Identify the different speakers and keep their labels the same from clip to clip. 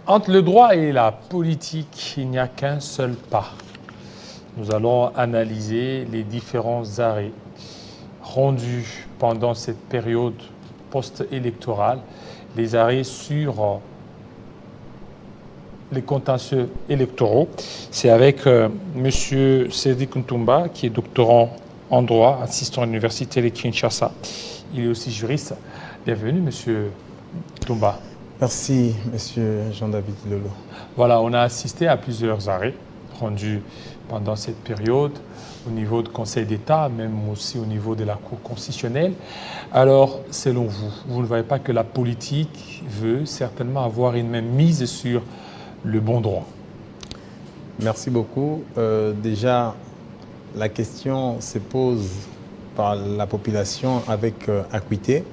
Speaker 1: Entre le droit et la politique, il n'y a qu'un seul pas. Nous allons analyser les différents arrêts rendus pendant cette période post-électorale, les arrêts sur les contentieux électoraux. C'est avec M. Sedik Ntoumba, qui est doctorant en droit, assistant à l'université de Kinshasa. Il est aussi juriste. Bienvenue, M. Ntoumba.
Speaker 2: Merci, M. Jean-David Lolo.
Speaker 1: Voilà, on a assisté à plusieurs arrêts rendus pendant cette période au niveau du Conseil d'État, même aussi au niveau de la Cour constitutionnelle. Alors, selon vous, vous ne voyez pas que la politique veut certainement avoir une même mise sur le bon droit?
Speaker 2: Merci beaucoup. Déjà, la question se pose par la population avec acuité.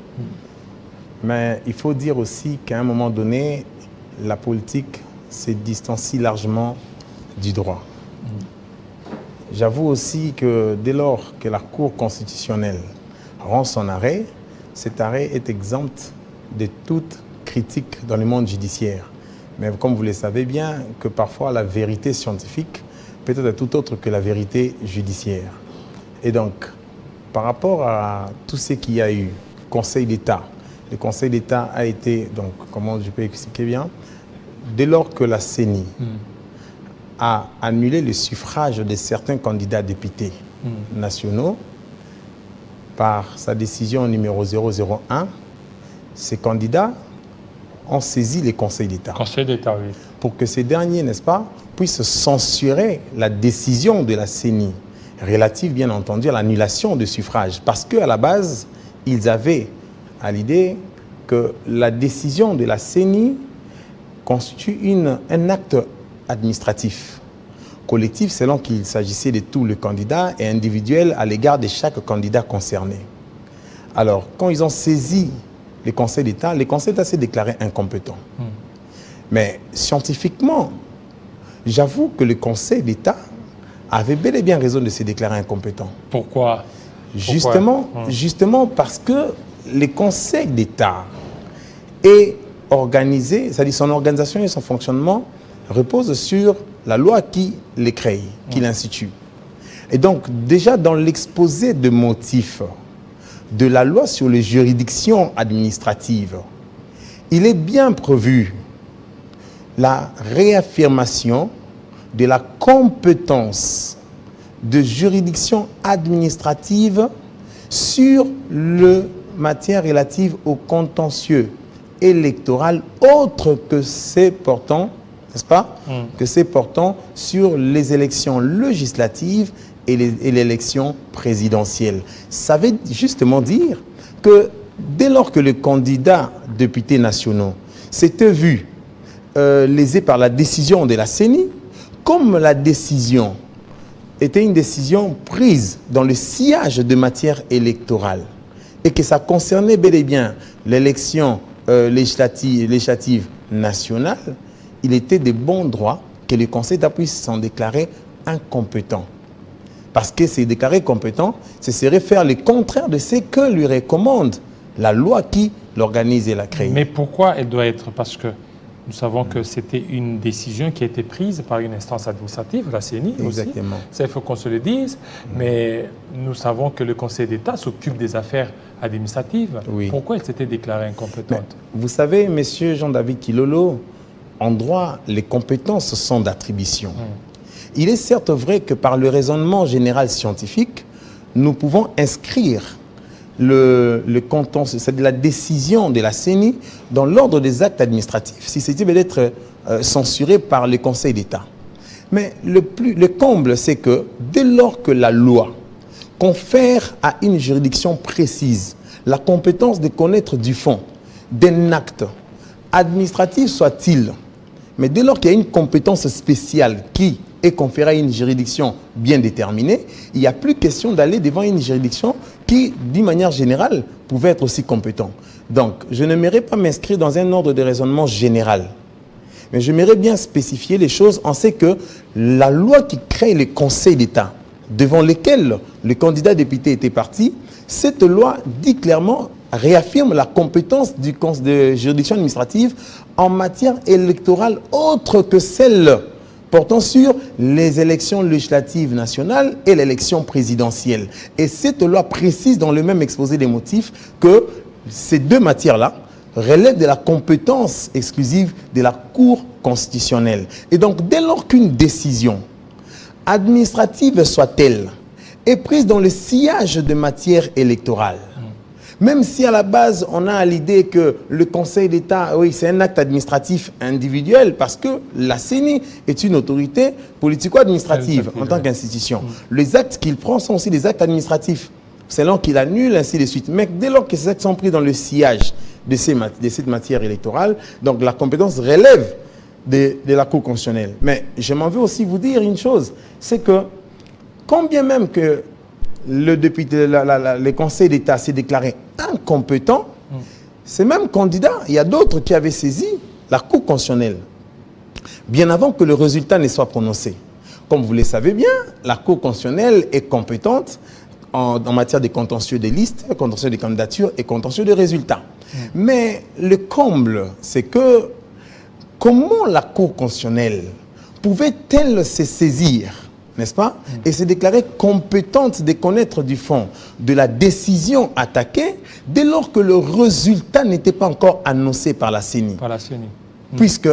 Speaker 2: Mais il faut dire aussi qu'à un moment donné, la politique se distancie largement du droit. J'avoue aussi que dès lors que la Cour constitutionnelle rend son arrêt, cet arrêt est exempt de toute critique dans le monde judiciaire. Mais comme vous le savez bien, que parfois la vérité scientifique peut être tout autre que la vérité judiciaire. Et donc, par rapport à tout ce qu'il y a eu, Conseil d'État, le Conseil d'État a été, donc comment je peux expliquer bien, dès lors que la CENI a annulé le suffrage de certains candidats députés nationaux par sa décision numéro 001, ces candidats ont saisi les conseils d'État.
Speaker 1: Conseil d'État, oui.
Speaker 2: Pour que ces derniers, n'est-ce pas, puissent censurer la décision de la CENI, relative bien entendu à l'annulation de suffrage. Parce qu'à la base, ils avaient à l'idée que la décision de la CENI constitue un acte administratif, collectif selon qu'il s'agissait de tous les candidats et individuel à l'égard de chaque candidat concerné. Alors, quand ils ont saisi les conseils d'État s'est déclaré incompétent. Mais scientifiquement, j'avoue que le Conseil d'État avait bel et bien raison de se déclarer incompétent.
Speaker 1: Pourquoi?
Speaker 2: Justement parce que le Conseil d'État est organisé, c'est-à-dire son organisation et son fonctionnement reposent sur la loi qui les crée, qui l'institue. Et donc, déjà dans l'exposé de motifs de la loi sur les juridictions administratives, il est bien prévu la réaffirmation de la compétence de juridiction administrative sur le matière relative au contentieux électoral autre que c'est portant, n'est-ce pas, que c'est portant sur les élections législatives et l'élection présidentielle. Ça veut justement dire que dès lors que les candidats députés nationaux s'étaient vus lésés par la décision de la CENI, comme la décision était une décision prise dans le sillage de matière électorale et que ça concernait bel et bien l'élection législative nationale, il était de bon droit que le Conseil d'État puisse s'en déclarer incompétent. Parce que c'est déclaré compétent, ce serait faire le contraire de ce que lui recommande la loi qui l'organise et la crée.
Speaker 1: Mais pourquoi elle doit être? Parce que nous savons que c'était une décision qui a été prise par une instance administrative, la CENI aussi.
Speaker 2: Exactement.
Speaker 1: Ça, il faut qu'on se le dise. Mais nous savons que le Conseil d'État s'occupe des affaires administratives.
Speaker 2: Oui.
Speaker 1: Pourquoi elle s'était déclarée incompétente?
Speaker 2: Vous savez, monsieur Jean-David Kilolo, en droit, les compétences sont d'attribution. Il est certes vrai que par le raisonnement général scientifique, nous pouvons inscrire le contentieux, c'est la décision de la CENI dans l'ordre des actes administratifs, si c'était d'être censuré par le Conseil d'État. Mais le comble, c'est que dès lors que la loi confère à une juridiction précise la compétence de connaître du fond d'un acte administratif soit-il, mais dès lors qu'il y a une compétence spéciale qui est conférée à une juridiction bien déterminée, il n'y a plus question d'aller devant une juridiction qui, d'une manière générale, pouvait être aussi compétent. Donc, je n'aimerais pas m'inscrire dans un ordre de raisonnement général. Mais j'aimerais bien spécifier les choses. On sait que la loi qui crée les conseils d'État, devant lesquels le candidat député était parti, cette loi dit clairement réaffirme la compétence de juridiction administrative en matière électorale autre que celle portant sur les élections législatives nationales et l'élection présidentielle. Et cette loi précise dans le même exposé des motifs que ces deux matières-là relèvent de la compétence exclusive de la Cour constitutionnelle. Et donc, dès lors qu'une décision administrative soit-elle est prise dans le sillage de matière électorale, même si à la base on a l'idée que le Conseil d'État, oui, c'est un acte administratif individuel parce que la CENI est une autorité politico-administrative en tant qu'institution. Les actes qu'il prend sont aussi des actes administratifs, selon qu'il annule, ainsi de suite. Mais dès lors que ces actes sont pris dans le sillage de cette matière électorale, donc la compétence relève de la Cour constitutionnelle. Mais je m'en veux aussi vous dire une chose, c'est que quand bien même que le député, le Conseil d'État s'est déclaré incompétent, ces mêmes candidats, il y a d'autres qui avaient saisi la Cour constitutionnelle bien avant que le résultat ne soit prononcé. Comme vous le savez bien, la Cour constitutionnelle est compétente en matière de contentieux des listes, contentieux des candidatures et contentieux des résultats. Mais le comble, c'est que comment la Cour constitutionnelle pouvait-elle se saisir, n'est-ce pas, et se déclarer compétente de connaître du fond de la décision attaquée dès lors que le résultat n'était pas encore annoncé par la CENI.
Speaker 1: Par la CENI.
Speaker 2: Puisque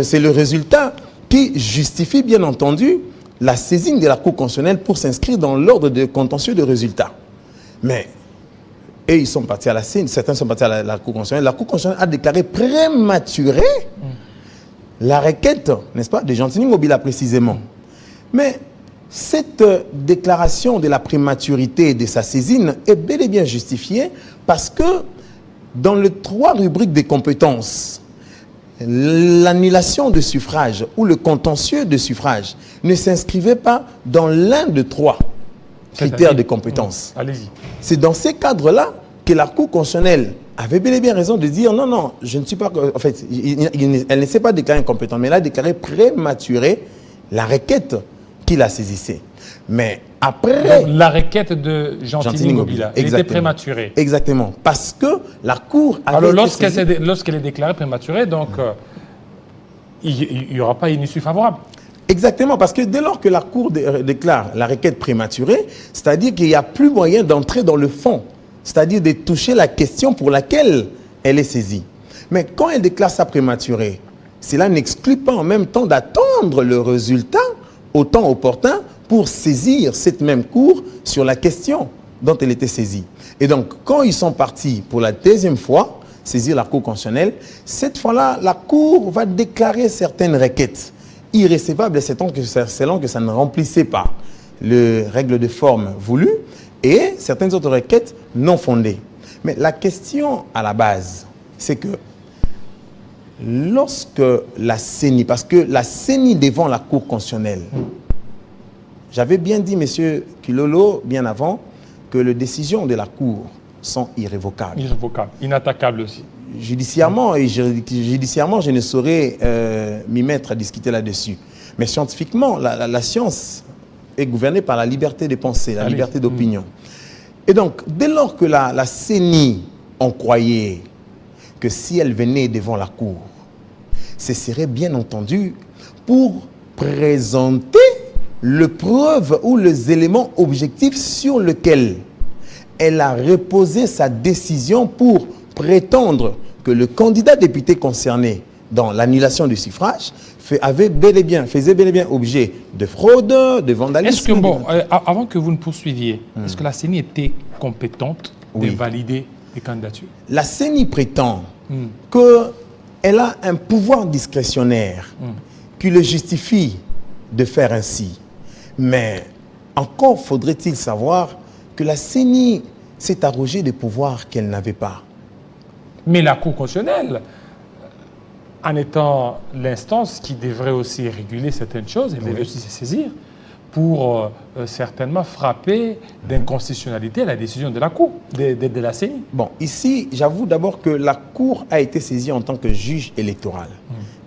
Speaker 2: c'est le résultat qui justifie, bien entendu, la saisine de la Cour constitutionnelle pour s'inscrire dans l'ordre de contentieux de résultats. Mais, et ils sont partis à la CENI, certains sont partis à la Cour constitutionnelle. La Cour constitutionnelle a déclaré prématuré la requête, n'est-ce pas, de Gentilini Ngobila précisément. Mais cette déclaration de la prématurité de sa saisine est bel et bien justifiée parce que dans les 3 rubriques des compétences, l'annulation de suffrage ou le contentieux de suffrage ne s'inscrivait pas dans l'un de 3 critères de compétences.
Speaker 1: Allez-y.
Speaker 2: C'est dans ces cadres-là que la Cour constitutionnelle avait bel et bien raison de dire non, non, je ne suis pas... En fait, elle ne s'est pas déclarée incompétente, mais elle a déclaré prématurée la requête qui la saisissait. Mais après...
Speaker 1: Donc, la requête de Gentilini Ngobila, elle était prématurée.
Speaker 2: Exactement. Parce que la Cour avait...
Speaker 1: Alors, lorsqu'elle est déclarée prématurée, donc, il n'y aura pas une issue favorable.
Speaker 2: Exactement, parce que dès lors que la Cour déclare la requête prématurée, c'est-à-dire qu'il n'y a plus moyen d'entrer dans le fond, c'est-à-dire de toucher la question pour laquelle elle est saisie. Mais quand elle déclare ça prématuré, cela n'exclut pas en même temps d'attendre le résultat au temps opportun pour saisir cette même Cour sur la question dont elle était saisie. Et donc, quand ils sont partis pour la 2e fois saisir la Cour constitutionnelle, cette fois-là, la Cour va déclarer certaines requêtes irrécevables selon que ça ne remplissait pas les règles de forme voulues et certaines autres requêtes non fondées. Mais la question à la base, c'est que lorsque la CENI, parce que la CENI devant la Cour constitutionnelle, j'avais bien dit, monsieur Kilolo, bien avant, que les décisions de la Cour sont irrévocables.
Speaker 1: Irrévocables, inattaquables aussi.
Speaker 2: Judiciairement, je ne saurais m'y mettre à discuter là-dessus. Mais scientifiquement, la science est gouvernée par la liberté de pensée, la liberté d'opinion. Et donc, dès lors que la CENI, on croyait que si elle venait devant la Cour, ce serait bien entendu pour présenter les preuves ou les éléments objectifs sur lesquels elle a reposé sa décision pour prétendre que le candidat député concerné dans l'annulation du suffrage faisait bel et bien objet de fraude, de vandalisme.
Speaker 1: Est-ce que, bon, avant que vous ne poursuiviez, est-ce que la CENI était compétente de valider les candidatures? La
Speaker 2: CENI prétend qu'elle a un pouvoir discrétionnaire qui le justifie de faire ainsi. Mais encore faudrait-il savoir que la CENI s'est arrogée des pouvoirs qu'elle n'avait pas.
Speaker 1: Mais la Cour constitutionnelle, en étant l'instance qui devrait aussi réguler certaines choses, elle devrait aussi se saisir pour certainement frapper d'inconstitutionnalité la décision de la Cour, de la CENI.
Speaker 2: Bon, ici, j'avoue d'abord que la Cour a été saisie en tant que juge électoral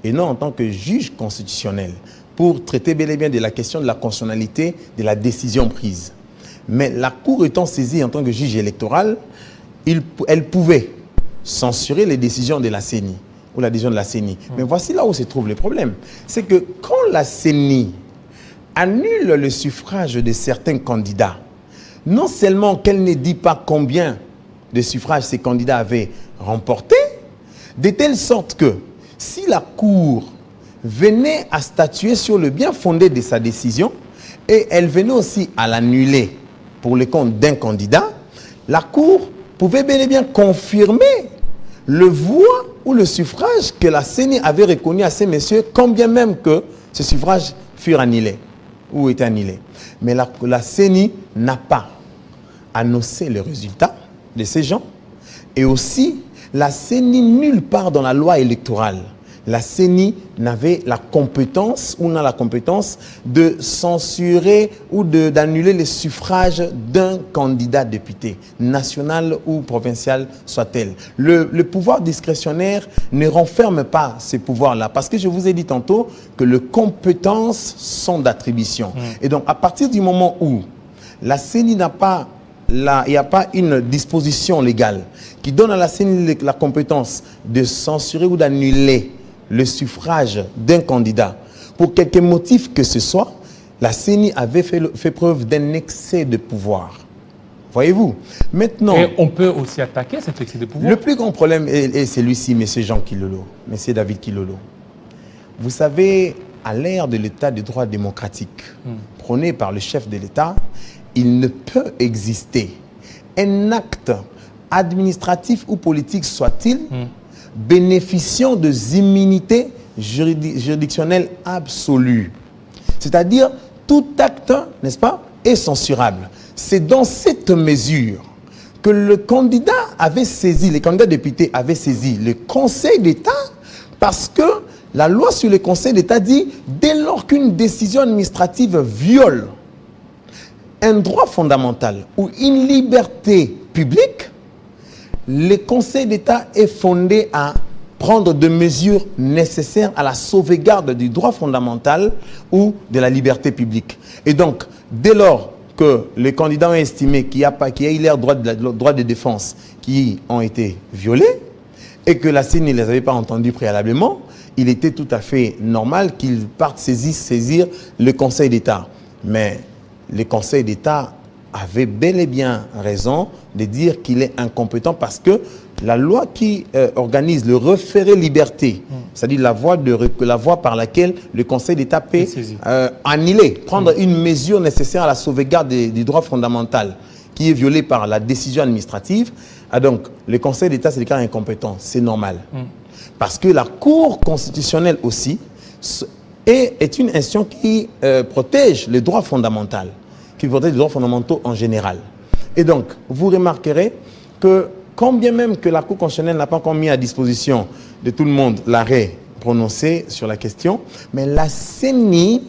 Speaker 2: et non en tant que juge constitutionnel pour traiter bel et bien de la question de la constitutionnalité de la décision prise. Mais la Cour étant saisie en tant que juge électoral, elle pouvait censurer les décisions de la CENI ou la décision de la CENI. Mais voici là où se trouve le problème. C'est que quand la CENI annule le suffrage de certains candidats, non seulement qu'elle ne dit pas combien de suffrages ces candidats avaient remporté, de telle sorte que si la Cour venait à statuer sur le bien fondé de sa décision et elle venait aussi à l'annuler pour le compte d'un candidat, la Cour pouvait bel et bien confirmer le voix ou le suffrage que la CENI avait reconnu à ces messieurs, quand bien même que ces suffrages furent annulés ou étaient annulés. Mais la CENI n'a pas annoncé le résultat de ces gens. Et aussi, la CENI, nulle part dans la loi électorale, la CENI n'avait la compétence ou n'a la compétence de censurer ou d'annuler les suffrages d'un candidat député, national ou provincial soit-elle. Le pouvoir discrétionnaire ne renferme pas ces pouvoirs-là, parce que je vous ai dit tantôt que les compétences sont d'attribution. Et donc, à partir du moment où la CENI n'a pas, il n'y a pas une disposition légale qui donne à la CENI la compétence de censurer ou d'annuler le suffrage d'un candidat, pour quelque motif que ce soit, la CENI avait fait preuve d'un excès de pouvoir. Voyez-vous? Maintenant...
Speaker 1: Et on peut aussi attaquer cet excès de pouvoir.
Speaker 2: Le plus grand problème est celui-ci, M. Jean Kilolo, M. David Kilolo. Vous savez, à l'ère de l'état de droit démocratique, prôné par le chef de l'État, il ne peut exister un acte administratif ou politique soit-il, bénéficiant de immunités juridictionnelles absolues. C'est-à-dire, tout acte, n'est-ce pas, est censurable. C'est dans cette mesure que le candidat avait saisi, les candidats députés avaient saisi le Conseil d'État, parce que la loi sur le Conseil d'État dit, dès lors qu'une décision administrative viole un droit fondamental ou une liberté publique, le Conseil d'État est fondé à prendre des mesures nécessaires à la sauvegarde du droit fondamental ou de la liberté publique. Et donc, dès lors que les candidats ont estimé qu'il y a eu leurs droits de défense qui ont été violés et que la CENI ne les avait pas entendus préalablement, il était tout à fait normal qu'ils partent saisir le Conseil d'État. Mais le Conseil d'État avait bel et bien raison de dire qu'il est incompétent, parce que la loi qui organise le référé liberté, c'est-à-dire la voie par laquelle le Conseil d'État peut annuler, prendre une mesure nécessaire à la sauvegarde du droit fondamental qui est violé par la décision administrative, donc le Conseil d'État c'est le cas incompétent, c'est normal. Parce que la Cour constitutionnelle aussi est une institution qui protège les droits fondamentaux, qui protège les droits fondamentaux en général. Et donc, vous remarquerez que quand bien même que la Cour constitutionnelle n'a pas encore mis à disposition de tout le monde l'arrêt prononcé sur la question, mais la CENI,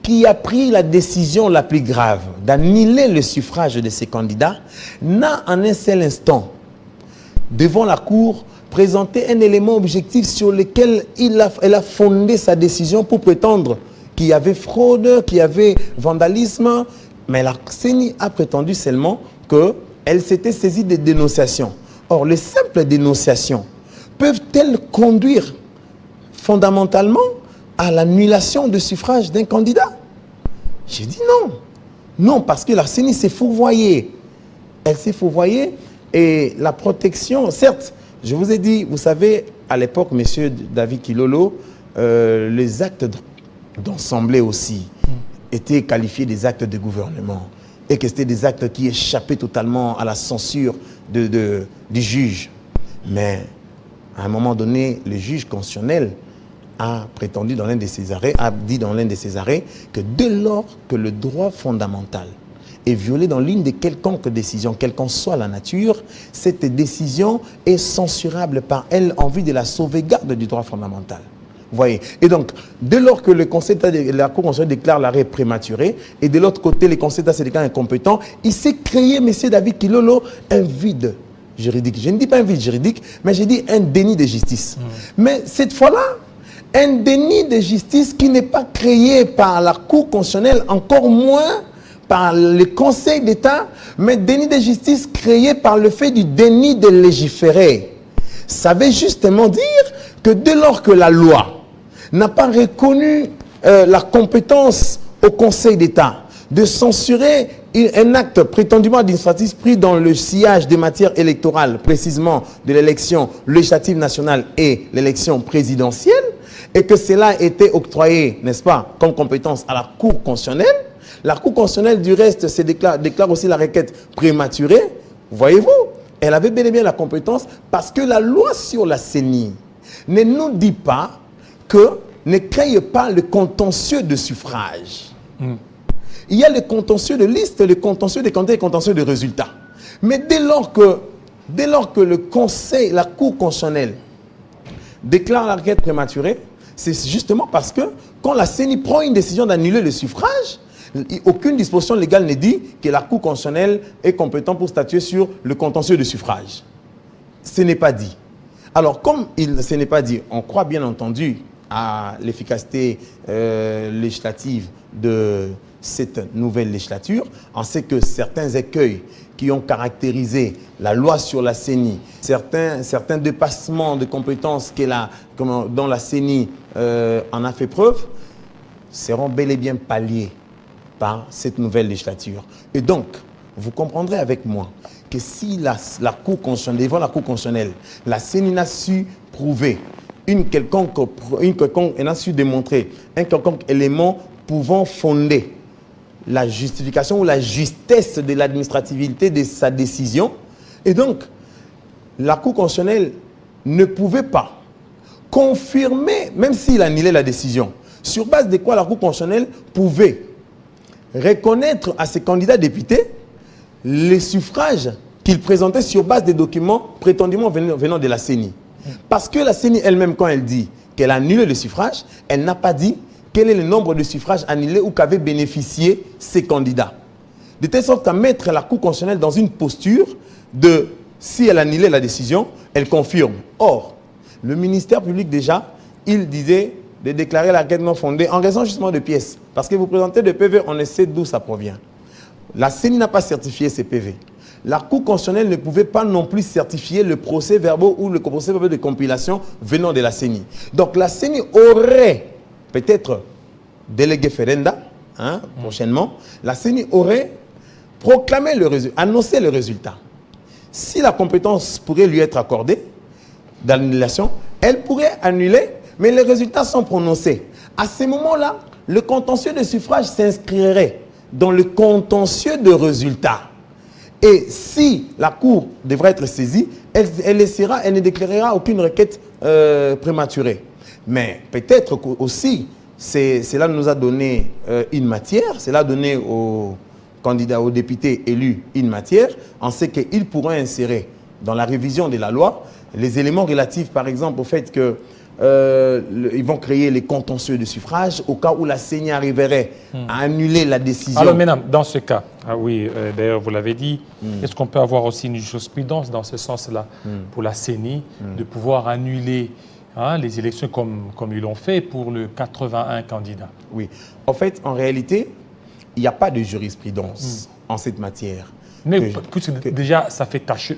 Speaker 2: qui a pris la décision la plus grave d'annuler le suffrage de ses candidats, n'a en un seul instant, devant la Cour, présenté un élément objectif sur lequel elle a fondé sa décision pour prétendre qu'il y avait fraude, qu'il y avait vandalisme. Mais la CENI a prétendu seulement qu'elle s'était saisie des dénonciations. Or, les simples dénonciations peuvent-elles conduire fondamentalement à l'annulation de suffrage d'un candidat? J'ai dit non. Non, parce que la CENI s'est fourvoyée. Elle s'est fourvoyée et la protection, certes, je vous ai dit, vous savez, à l'époque, M. David Kilolo, les actes d'assemblée aussi étaient qualifiés des actes de gouvernement et que c'était des actes qui échappaient totalement à la censure du juge. Mais à un moment donné, le juge constitutionnel a prétendu dans l'un de ses arrêts, a dit dans l'un de ses arrêts que dès lors que le droit fondamental est violé dans l'une de quelconque décision, quelle qu'en soit la nature, cette décision est censurable par elle en vue de la sauvegarde du droit fondamental. Vous voyez? Et donc, dès lors que le Conseil d'État, la Cour constitutionnelle déclare l'arrêt prématuré, et de l'autre côté, le Conseil d'État se déclare incompétent, il s'est créé, M. David Kilolo, un vide juridique. Je ne dis pas un vide juridique, mais j'ai dit un déni de justice. Mais cette fois-là, un déni de justice qui n'est pas créé par la Cour constitutionnelle, encore moins par le Conseil d'État, Mais déni de justice créé par le fait du déni de légiférer. Ça veut justement dire que dès lors que la loi n'a pas reconnu la compétence au Conseil d'État de censurer un acte prétendument administratif pris dans le sillage des matières électorales, précisément de l'élection législative nationale et l'élection présidentielle, et que cela a été octroyé, n'est-ce pas, comme compétence à la Cour constitutionnelle, la Cour constitutionnelle, du reste, déclare aussi la requête prématurée, voyez-vous, elle avait bel et bien la compétence parce que la loi sur la CENI ne nous dit pas que ne crée pas le contentieux de suffrage. Il y a le contentieux de liste, le contentieux des candidats et le contentieux de résultats. Mais dès lors que le Conseil, la Cour constitutionnelle déclare la requête prématurée, c'est justement parce que quand la CENI prend une décision d'annuler le suffrage, aucune disposition légale ne dit que la Cour constitutionnelle est compétente pour statuer sur le contentieux de suffrage. Ce n'est pas dit. Alors, comme ce n'est pas dit, on croit bien entendu à l'efficacité législative de cette nouvelle législature. On sait que certains écueils qui ont caractérisé la loi sur la CENI, certains dépassements de compétences dont la CENI en a fait preuve, seront bel et bien palliés par cette nouvelle législature. Et donc, vous comprendrez avec moi que si la Cour constitutionnelle, devant la Cour constitutionnelle, la CENI n'a su prouver elle a su démontrer un quelconque élément pouvant fonder la justification ou la justesse de l'administrativité de sa décision. Et donc, la Cour constitutionnelle ne pouvait pas confirmer, même s'il annulait la décision, sur base de quoi la Cour constitutionnelle pouvait reconnaître à ses candidats députés les suffrages qu'ils présentaient sur base des documents prétendument venant de la CENI. Parce que la CENI elle-même, quand elle dit qu'elle annule le suffrage, elle n'a pas dit quel est le nombre de suffrages annulés ou qu'avaient bénéficié ces candidats. De telle sorte qu'à mettre la Cour constitutionnelle dans une posture de, si elle annulait la décision, elle confirme. Or, le ministère public déjà, il disait de déclarer la requête non fondée en raison justement de pièces. Parce que vous présentez des PV, on ne sait d'où ça provient. La CENI n'a pas certifié ces PV. La Cour constitutionnelle ne pouvait pas non plus certifier le procès-verbal ou le procès-verbal de compilation venant de la CENI. Donc la CENI aurait peut-être délégué Ferenda, prochainement, la CENI aurait proclamé le résultat, annoncé le résultat. Si la compétence pourrait lui être accordée d'annulation, elle pourrait annuler, mais les résultats sont prononcés. À ce moment-là, le contentieux de suffrage s'inscrirait dans le contentieux de résultats. Et si la Cour devrait être saisie, elle ne déclarera aucune requête prématurée. Mais peut-être aussi, cela nous a donné une matière, cela a donné aux candidats, aux députés élus une matière. On sait qu'ils pourront insérer dans la révision de la loi les éléments relatifs, par exemple, au fait que ils vont créer les contentieux de suffrage au cas où la CENI arriverait à annuler la décision.
Speaker 1: Alors maintenant, dans ce cas, oui, d'ailleurs vous l'avez dit, est-ce qu'on peut avoir aussi une jurisprudence dans ce sens-là pour la CENI de pouvoir annuler les élections comme ils l'ont fait pour le 81 candidats?
Speaker 2: Oui. En fait, en réalité, il n'y a pas de jurisprudence en cette matière.
Speaker 1: Mais déjà, ça fait tache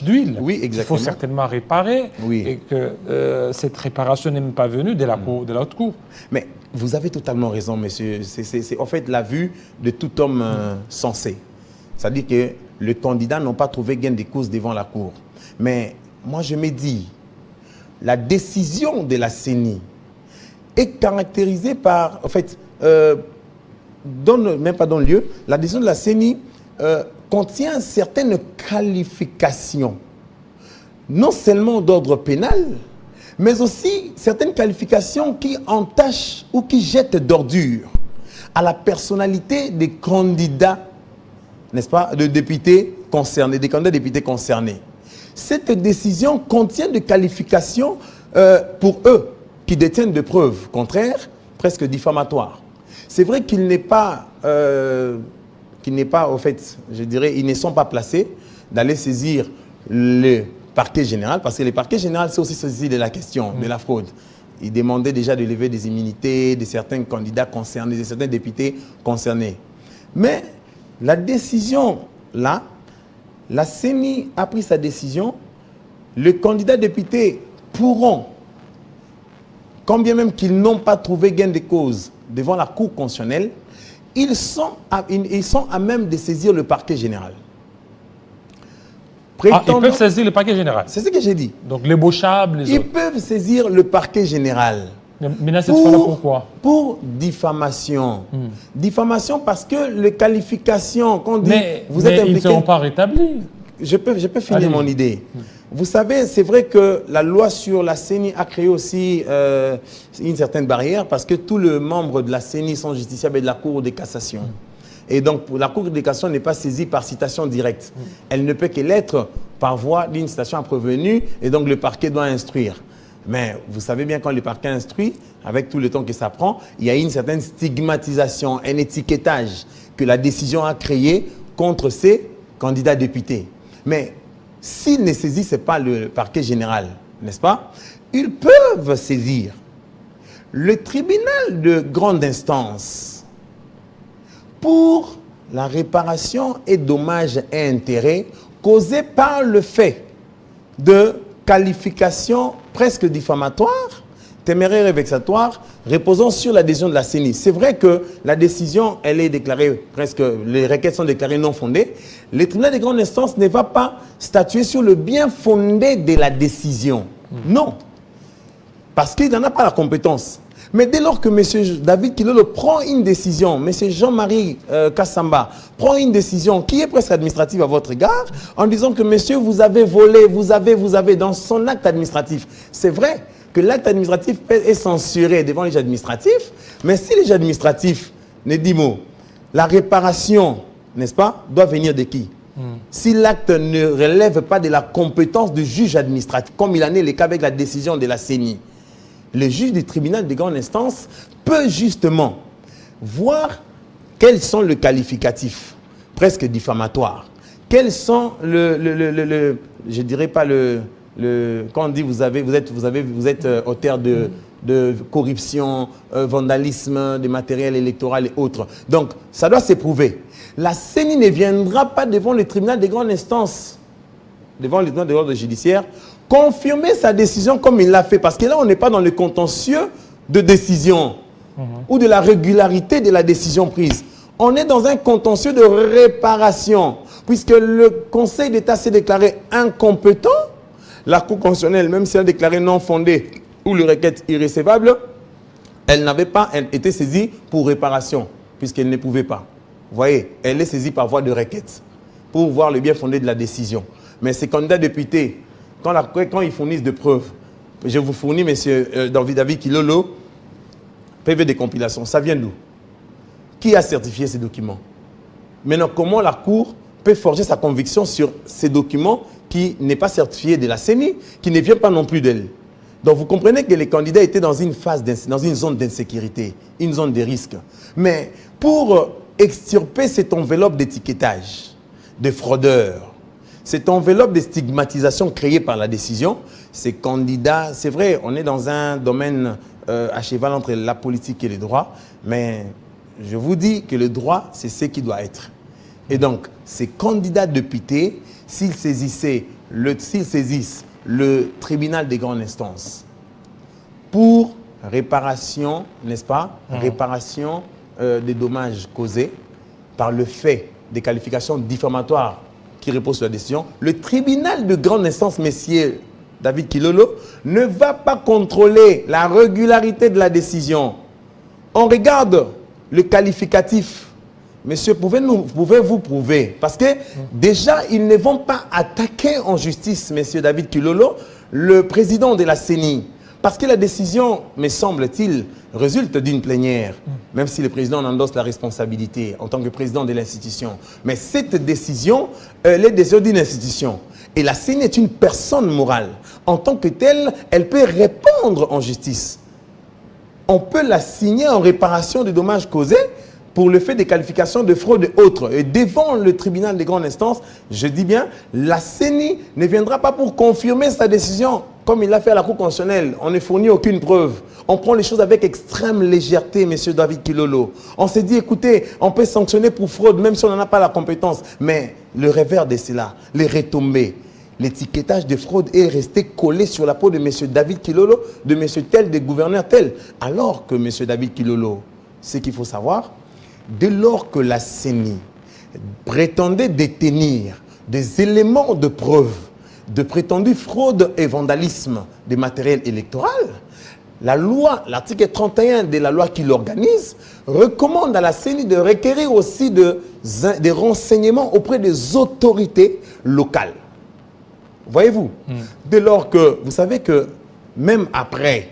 Speaker 1: d'huile.
Speaker 2: Oui, exactement.
Speaker 1: Il faut certainement réparer.
Speaker 2: Oui.
Speaker 1: Et que cette réparation n'est même pas venue de la haute cour.
Speaker 2: Mais vous avez totalement raison, monsieur. C'est en fait la vue de tout homme sensé. C'est-à-dire que les candidats n'ont pas trouvé gain de cause devant la cour. Mais moi, je me dis, la décision de la CENI est caractérisée par, en fait, même pas dans le lieu, la décision de la CENI contient certaines qualifications, non seulement d'ordre pénal, mais aussi certaines qualifications qui entachent ou qui jettent d'ordure à la personnalité des candidats, n'est-ce pas, de députés concernés, des candidats députés concernés. Cette décision contient des qualifications pour eux qui détiennent des preuves contraires, presque diffamatoires. C'est vrai qu'il n'est pas... au fait, je dirais, ils ne sont pas placés d'aller saisir le parquet général, parce que le parquet général s'est aussi saisi de la question de la fraude. Il demandait déjà de lever des immunités de certains candidats concernés, de certains députés concernés. Mais la décision là, la CENI a pris sa décision. Les candidats députés pourront, quand bien même qu'ils n'ont pas trouvé gain de cause devant la Cour constitutionnelle, ils sont à même de saisir le parquet général.
Speaker 1: Ils peuvent saisir le parquet général.
Speaker 2: C'est ce que j'ai dit.
Speaker 1: Donc l'ébauchable, les autres.
Speaker 2: Ils peuvent saisir le parquet général.
Speaker 1: Maintenant, cette fois-là, pourquoi?
Speaker 2: Pour diffamation. Diffamation parce que les qualifications qu'on dit...
Speaker 1: vous êtes impliqué... ils ne seront pas rétablis.
Speaker 2: Je peux finir mon idée. Vous savez, c'est vrai que la loi sur la CENI a créé aussi une certaine barrière parce que tous les membres de la CENI sont justiciables de la Cour de cassation. Et donc, la Cour de cassation n'est pas saisie par citation directe. Elle ne peut que l'être par voie d'une citation à prévenue et donc le parquet doit instruire. Mais vous savez bien, quand le parquet instruit, avec tout le temps que ça prend, il y a une certaine stigmatisation, un étiquetage que la décision a créé contre ces candidats députés. Mais s'ils ne saisissent pas le parquet général, n'est-ce pas, ils peuvent saisir le tribunal de grande instance pour la réparation et dommages et intérêts causés par le fait de qualification presque diffamatoire, téméraire et vexatoire, reposant sur l'adhésion de la CENI. C'est vrai que la décision, elle est déclarée presque, les requêtes sont déclarées non fondées. Le tribunal de grande instance ne va pas statuer sur le bien fondé de la décision. Non. Parce qu'il n'en a pas la compétence. Mais dès lors que M. David Kilolo prend une décision, M. Jean-Marie Kassamba prend une décision qui est presque administrative à votre égard, en disant que monsieur, vous avez volé, vous avez dans son acte administratif. C'est vrai que l'acte administratif est censuré devant les juges administratifs, mais si les juges administratifs ne disent mot, la réparation, n'est-ce pas, doit venir de qui? Si l'acte ne relève pas de la compétence du juge administratif, comme il en est le cas avec la décision de la CENI, le juge du tribunal de grande instance peut justement voir quels sont les qualificatifs presque diffamatoires, quels sont je dirais pas quand on dit vous êtes auteur de corruption, vandalisme, de matériel électoral et autres. Donc, ça doit s'éprouver. La CENI ne viendra pas devant le tribunal de grande instance, devant le tribunal de l'ordre judiciaire, confirmer sa décision comme il l'a fait. Parce que là, on n'est pas dans le contentieux de décision ou de la régularité de la décision prise. On est dans un contentieux de réparation. Puisque le Conseil d'État s'est déclaré incompétent, la Cour constitutionnelle, même si elle a déclaré non fondée ou le requête irrécevable, elle n'avait pas été saisie pour réparation, puisqu'elle ne pouvait pas. Vous voyez, elle est saisie par voie de requête pour voir le bien fondé de la décision. Mais ces candidats députés, quand ils fournissent des preuves, je vous fournis, M. David Kilolo, PV de compilation, ça vient d'où? Qui a certifié ces documents? Maintenant, comment la Cour peut forger sa conviction sur ces documents qui n'est pas certifié de la CENI, qui ne vient pas non plus d'elle? Donc vous comprenez que les candidats étaient dans une zone d'insécurité, une zone de risque. Mais pour extirper cette enveloppe d'étiquetage, de fraudeurs, cette enveloppe de stigmatisation créée par la décision, ces candidats, c'est vrai, on est dans un domaine à cheval entre la politique et le droit, mais je vous dis que le droit, c'est ce qui doit être. Et donc, ces candidats députés, s'ils saisissent le tribunal des grandes instances pour réparation, n'est-ce pas, réparation des dommages causés par le fait des qualifications diffamatoires qui reposent sur la décision, le tribunal de grande instance, messieurs David Kilolo, ne va pas contrôler la régularité de la décision. On regarde le qualificatif. Monsieur, pouvez-vous prouver? Parce que déjà, ils ne vont pas attaquer en justice, monsieur David Kilolo, le président de la CENI. Parce que la décision, me semble-t-il, résulte d'une plénière, même si le président en endosse la responsabilité en tant que président de l'institution. Mais cette décision, elle est décision d'une institution. Et la CENI est une personne morale. En tant que telle, elle peut répondre en justice. On peut la signer en réparation des dommages causés pour le fait des qualifications de fraude et autres. Et devant le tribunal de grande instance, je dis bien, la CENI ne viendra pas pour confirmer sa décision comme il l'a fait à la Cour constitutionnelle, on ne fournit aucune preuve. On prend les choses avec extrême légèreté, M. David Kilolo. On s'est dit, écoutez, on peut sanctionner pour fraude, même si on n'en a pas la compétence. Mais le revers de cela, les retombées, l'étiquetage de fraude est resté collé sur la peau de M. David Kilolo, de M. tel, des gouverneurs tel. Alors que M. David Kilolo, ce qu'il faut savoir, dès lors que la CENI prétendait détenir des éléments de preuve de prétendue fraude et vandalisme des matériels électoraux, la loi, l'article 31 de la loi qui l'organise, recommande à la CENI de requérir aussi des renseignements auprès des autorités locales. Voyez-vous, dès lors que, vous savez que même après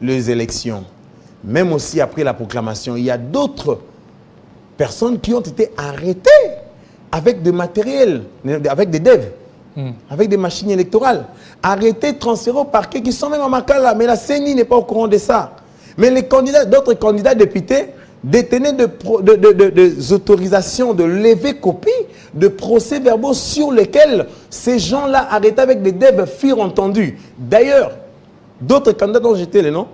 Speaker 2: les élections, même aussi après la proclamation, il y a d'autres personnes qui ont été arrêtées avec des matériels, avec des devs, avec des machines électorales, arrêtées, transférées au parquet, qui sont même à Makala, mais la CENI n'est pas au courant de ça. Mais les candidats, d'autres candidats députés détenaient des autorisations de lever copie de procès-verbaux sur lesquels ces gens-là arrêtés avec des devs furent entendus. D'ailleurs, d'autres candidats dont j'étais les noms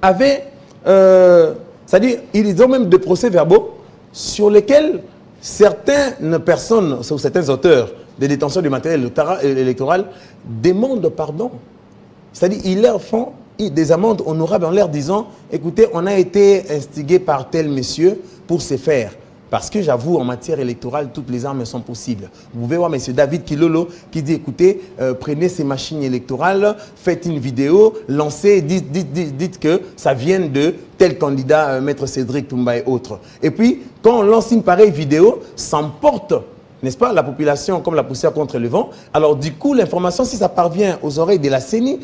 Speaker 2: avaient, c'est-à-dire, ils ont même des procès-verbaux sur lesquels certaines personnes, ou certains auteurs de détention du matériel électoral demandent pardon. C'est-à-dire, ils leur font des amendes honorables en leur disant, écoutez, on a été instigé par tel monsieur pour se faire. Parce que j'avoue, en matière électorale, toutes les armes sont possibles. Vous pouvez voir M. David Kilolo qui dit, écoutez, prenez ces machines électorales, faites une vidéo, lancez, dites que ça vient de tel candidat, Maître Cédric Toumba et autres. Et puis, quand on lance une pareille vidéo, ça emporte, n'est-ce pas, la population comme la poussière contre le vent. Alors du coup, l'information, si ça parvient aux oreilles de la CENI,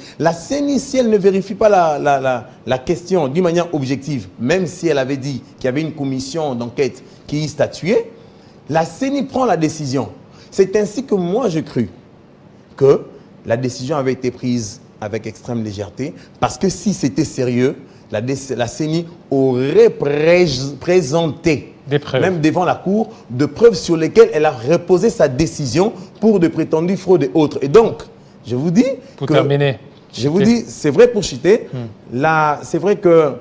Speaker 2: si elle ne vérifie pas la question d'une manière objective, même si elle avait dit qu'il y avait une commission d'enquête qui y statuait, la CENI prend la décision. C'est ainsi que moi, je crus que la décision avait été prise avec extrême légèreté, parce que si c'était sérieux, la CENI aurait présenté, même devant la Cour, de preuves sur lesquelles elle a reposé sa décision pour de prétendues fraudes et autres. Et donc, je vous dis...
Speaker 1: Pour terminer.
Speaker 2: Je vous dis, c'est vrai pour Chité, c'est vrai que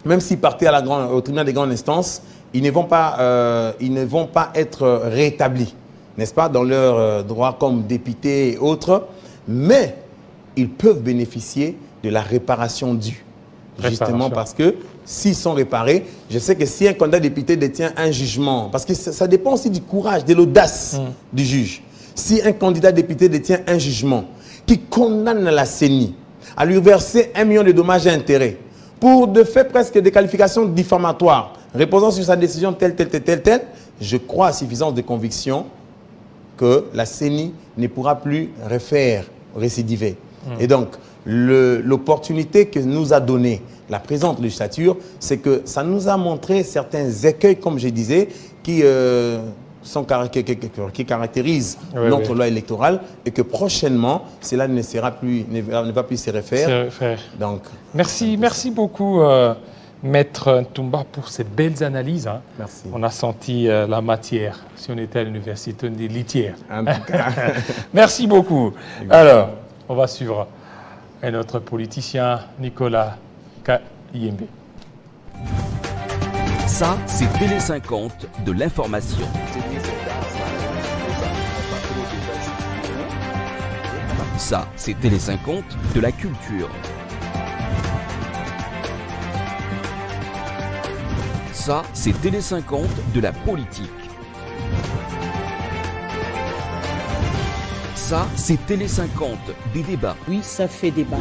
Speaker 2: même s'ils partaient au tribunal des grandes instances, ils ne vont pas être rétablis, n'est-ce pas, dans leurs droits comme députés et autres, mais ils peuvent bénéficier de la réparation due. Justement parce que s'ils sont réparés, je sais que si un candidat député détient un jugement, parce que ça dépend aussi du courage, de l'audace du juge. Si un candidat député détient un jugement qui condamne la CENI à lui verser 1 million de dommages et intérêts pour de faits presque des qualifications diffamatoires, reposant sur sa décision telle, je crois à suffisance de conviction que la CENI ne pourra plus récidiver. Et donc, l'opportunité que nous a donnée la présente législature, c'est que ça nous a montré certains écueils, comme je disais, qui caractérisent notre loi électorale, et que prochainement, cela ne va plus se refaire. Donc,
Speaker 1: merci beaucoup, Maître Toumba, pour ces belles analyses. Hein.
Speaker 2: Merci.
Speaker 1: On a senti la matière. Si on était à l'université, on dit litière.
Speaker 2: En tout cas.
Speaker 1: Merci beaucoup. Alors, on va suivre un autre politicien, Nicolas Kayembe.
Speaker 3: Ça, c'est Télé 50 de l'information. Ça, c'est Télé 50 de la culture. Ça, c'est Télé 50 de la politique. Ça, c'est Télé 50 des débats.
Speaker 4: Oui, ça fait débat.